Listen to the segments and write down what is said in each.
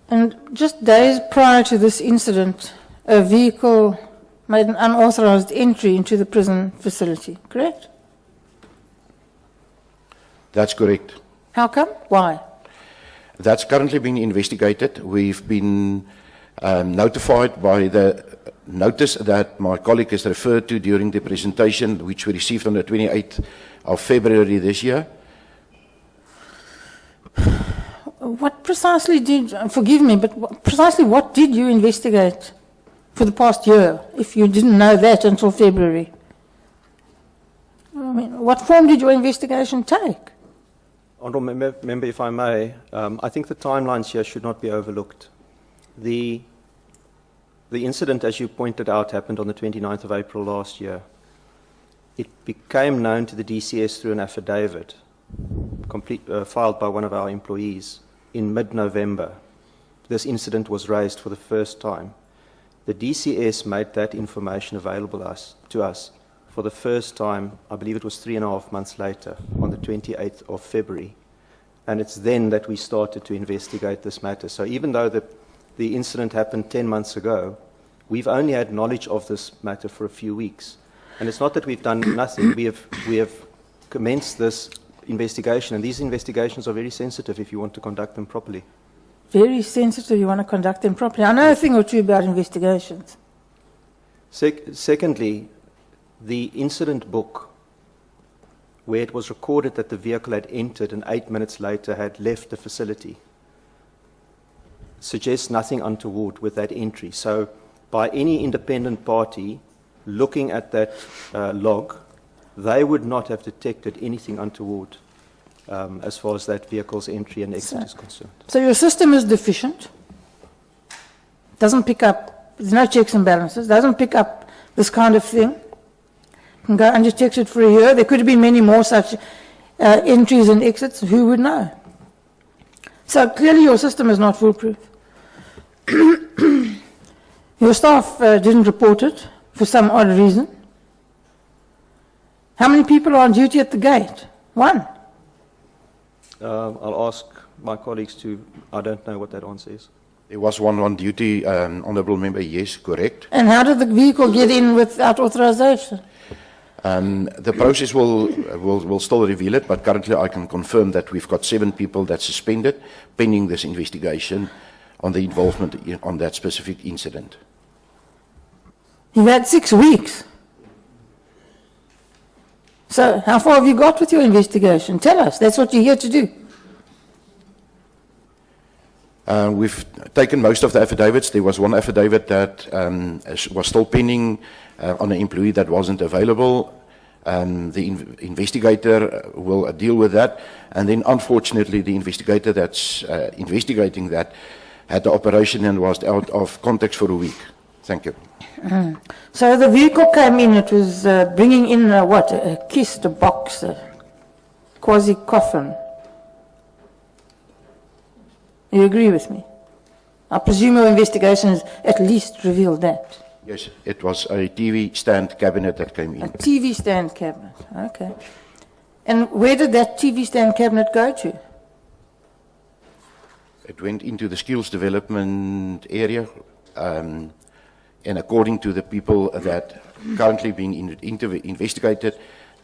And just days prior to this incident, a vehicle made an unauthorized entry into the prison facility, correct? That's correct. How come? Why? That's currently being investigated. We've been notified by the notice that my colleague has referred to during the presentation, which we received on the 28th of February this year. What precisely did, forgive me, but precisely what did you investigate for the past year, if you didn't know that until February? I mean, what form did your investigation take? Honourable Member, if I may, I think the timelines here should not be overlooked. The incident, as you pointed out, happened on the 29th of April last year. It became known to the DCS through an affidavit filed by one of our employees in mid-November. This incident was raised for the first time. The DCS made that information available to us for the first time, I believe it was 3.5 months later, on the 28th of February. And it's then that we started to investigate this matter. So even though the incident happened 10 months ago, we've only had knowledge of this matter for a few weeks. And it's not that we've done nothing. We have commenced this investigation, and these investigations are very sensitive if you want to conduct them properly. Very sensitive, you want to conduct them properly. I know a thing or two about investigations. Secondly, the incident book, where it was recorded that the vehicle had entered and 8 minutes later had left the facility, suggests nothing untoward with that entry. So by any independent party looking at that log, they would not have detected anything untoward as far as that vehicle's entry and exit is concerned. So your system is deficient, doesn't pick up, there's no checks and balances, doesn't pick up this kind of thing. You can go undetected for a year. There could have been many more such entries and exits, who would know? So clearly your system is not foolproof. Your staff didn't report it for some odd reason. How many people are on duty at the gate? One. I'll ask my colleagues to, I don't know what that answer is. There was one on duty, Honourable Member, yes, correct. And how did the vehicle get in without authorization? The process will still reveal it, but currently I can confirm that we've got 7 people that's suspended pending this investigation on the involvement on that specific incident. You've had 6 weeks. So how far have you got with your investigation? Tell us, that's what you're here to do. We've taken most of the affidavits. There was one affidavit that was still pending on an employee that wasn't available. The investigator will deal with that. And then unfortunately the investigator that's investigating that had the operation and was out of context for a week. Thank you. So the vehicle came in, it was bringing in a kist, a box, a quasi-coffin. You agree with me? I presume your investigation has at least revealed that. Yes, it was a TV stand cabinet that came in. A TV stand cabinet, okay. And where did that TV stand cabinet go to? It went into the skills development area. And according to the people that currently being investigated,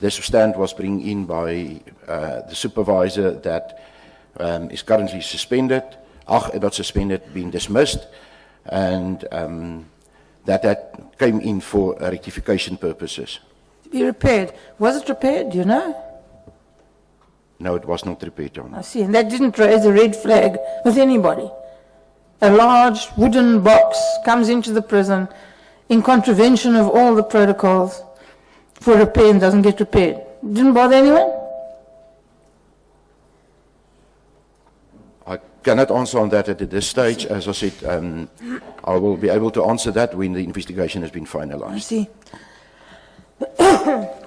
this stand was brought in by the supervisor that is currently suspended, not suspended, being dismissed, and that came in for rectification purposes. To be repaired. Was it repaired, do you know? No, it was not repaired, Your Honour. I see, and that didn't raise a red flag with anybody. A large wooden box comes into the prison in contravention of all the protocols for repair and doesn't get repaired. Didn't bother anyone? I cannot answer on that at this stage. As I said, I will be able to answer that when the investigation has been finalized. I see.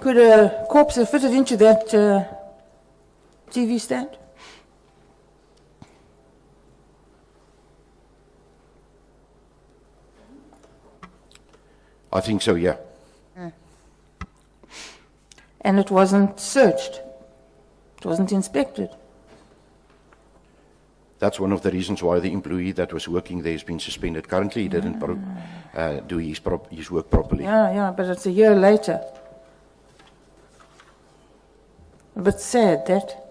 Could a corpse have fitted into that TV stand? I think so, yeah. And it wasn't searched. It wasn't inspected. That's one of the reasons why the employee that was working there has been suspended. Currently, he didn't do his work properly. Yeah, but it's a year later. A bit sad, that.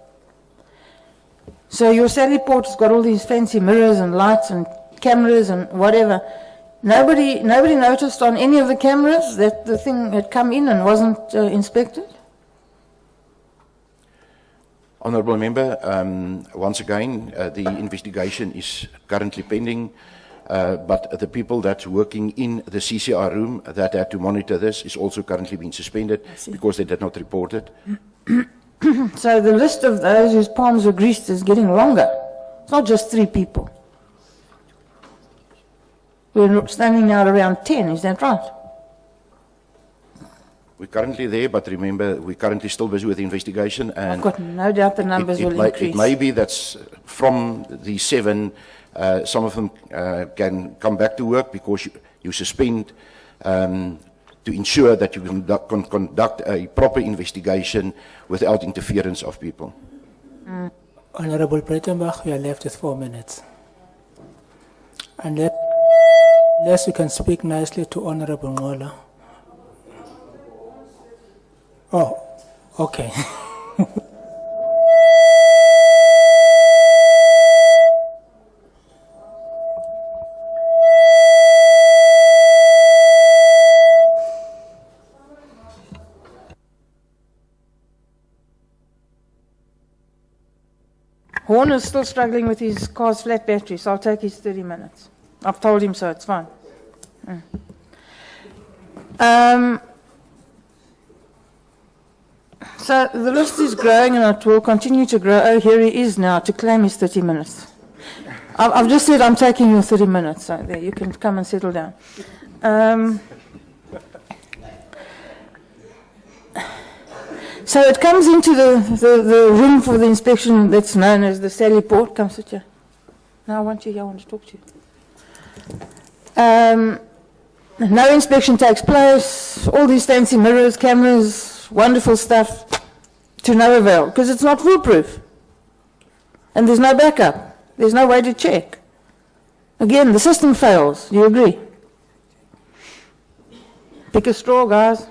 So your Sally Port's got all these fancy mirrors and lights and cameras and whatever. Nobody noticed on any of the cameras that the thing had come in and wasn't inspected? Honourable Member, once again, the investigation is currently pending, but the people that's working in the CCR room that had to monitor this is also currently being suspended because they did not report it. So the list of those whose palms were greased is getting longer. It's not just 3 people. We're standing now at around 10, is that right? We're currently there, but remember, we're currently still busy with the investigation. And I've got no doubt the numbers will increase. It may be that's from the 7, some of them can come back to work because you suspend to ensure that you can conduct a proper investigation without interference of people. Honorable Breitenbach, you are left with 4 minutes. Unless you can speak nicely to Honorable Ngola. Oh, okay. Horn is still struggling with his car's flat battery, so I'll take his 30 minutes. I've told him so, it's fine. So the list is growing and it will continue to grow. Oh, here he is now to claim his 30 minutes. I've just said I'm taking your 30 minutes, so there, you can come and settle down. So it comes into the room for the inspection that's known as the Sally Port. Come sit here. Now I want you here, I want to talk to you. No inspection takes place, all these fancy mirrors, cameras, wonderful stuff, to no avail, because it's not foolproof. And there's no backup. There's no way to check. Again, the system fails. Do you agree? Pick a straw, guys.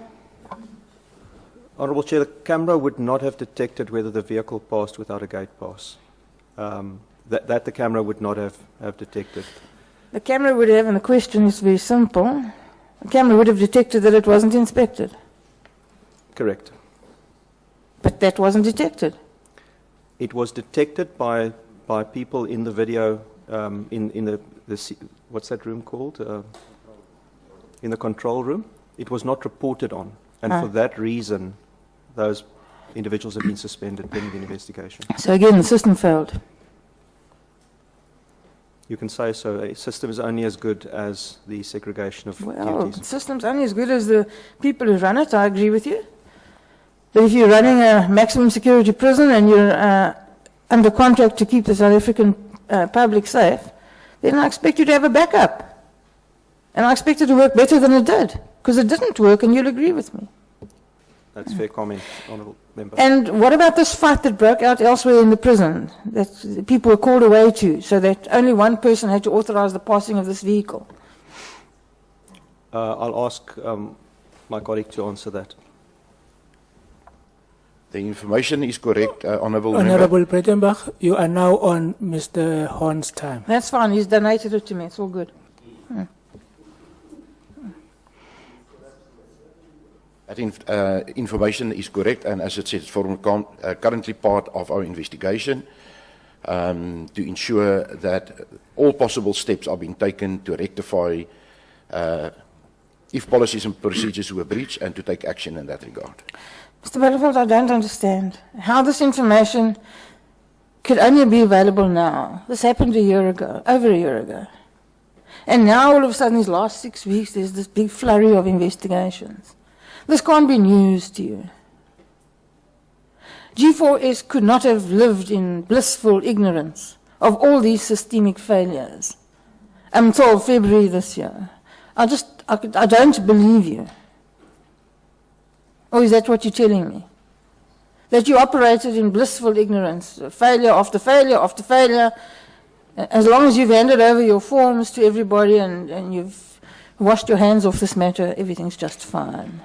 Honourable Chair, the camera would not have detected whether the vehicle passed without a gate pass. That the camera would not have detected. The camera would have, and the question is very simple, the camera would have detected that it wasn't inspected. Correct. But that wasn't detected. It was detected by people in the video, in the what's that room called? In the control room. It was not reported on, and for that reason, those individuals have been suspended pending the investigation. So again, the system failed. You can say so. A system is only as good as the segregation of Well, duties. the system's only as good as the people who run it, I agree with you. But if you're running a maximum security prison and you're under contract to keep the South African public safe, then I expect you to have a backup. And I expect it to work better than it did, because it didn't work, and you'll agree with me. That's fair comment, Honourable Member. And what about this fight that broke out elsewhere in the prison that people were called away to, so that only one person had to authorize the passing of this vehicle? I'll ask my colleague to answer that. The information is correct, Honourable Member. Honorable Breitenbach, you are now on Mr. Horn's time. That's fine, he's donated it to me, it's all good. That information is correct, and as it says, currently part of our investigation to ensure that all possible steps are being taken to rectify if policies and procedures were breached and to take action in that regard. Mr. Butterfield, I don't understand how this information could only be available now. This happened a year ago, over a year ago. And now all of a sudden, these last 6 weeks, there's this big flurry of investigations. This can't be news to you. G4S could not have lived in blissful ignorance of all these systemic failures until February this year. I don't believe you. Or is that what you're telling me? That you operated in blissful ignorance, failure after failure after failure, As long as you've handed over your forms to everybody and you've washed your hands off this matter, everything's just fine.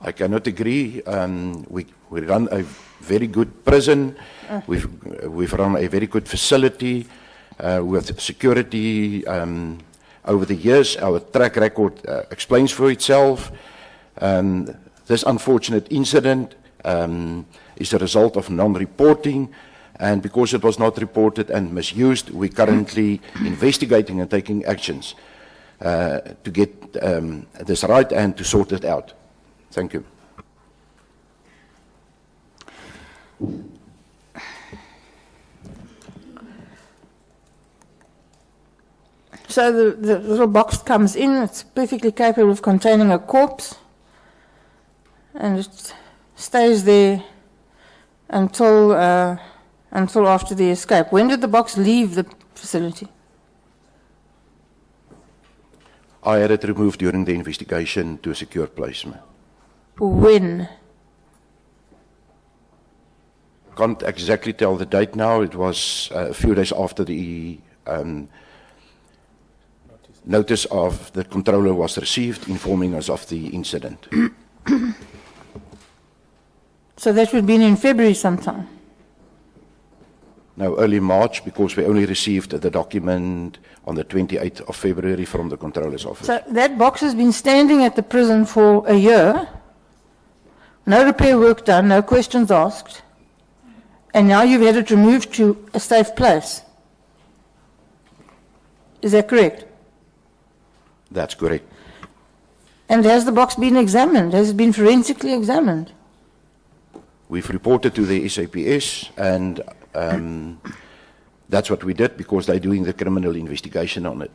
I cannot agree. We run a very good prison. We've run a very good facility with security over the years. Our track record explains for itself. This unfortunate incident is a result of non-reporting, and because it was not reported and misused, we're currently investigating and taking actions to get this right and to sort it out. Thank you. So the little box comes in, it's perfectly capable of containing a corpse, and it stays there until after the escape. When did the box leave the facility? I had it removed during the investigation to a secure placement. When? Can't exactly tell the date now. It was a few days after the notice of the controller was received, informing us of the incident. So that would have been in February sometime. Now, early March, because we only received the document on the 28th of February from the controller's office. So that box has been standing at the prison for a year, no repair work done, no questions asked, and now you've had it removed to a safe place. Is that correct? That's correct. And has the box been examined? Has it been forensically examined? We've reported to the SAPS, and that's what we did because they're doing the criminal investigation on it.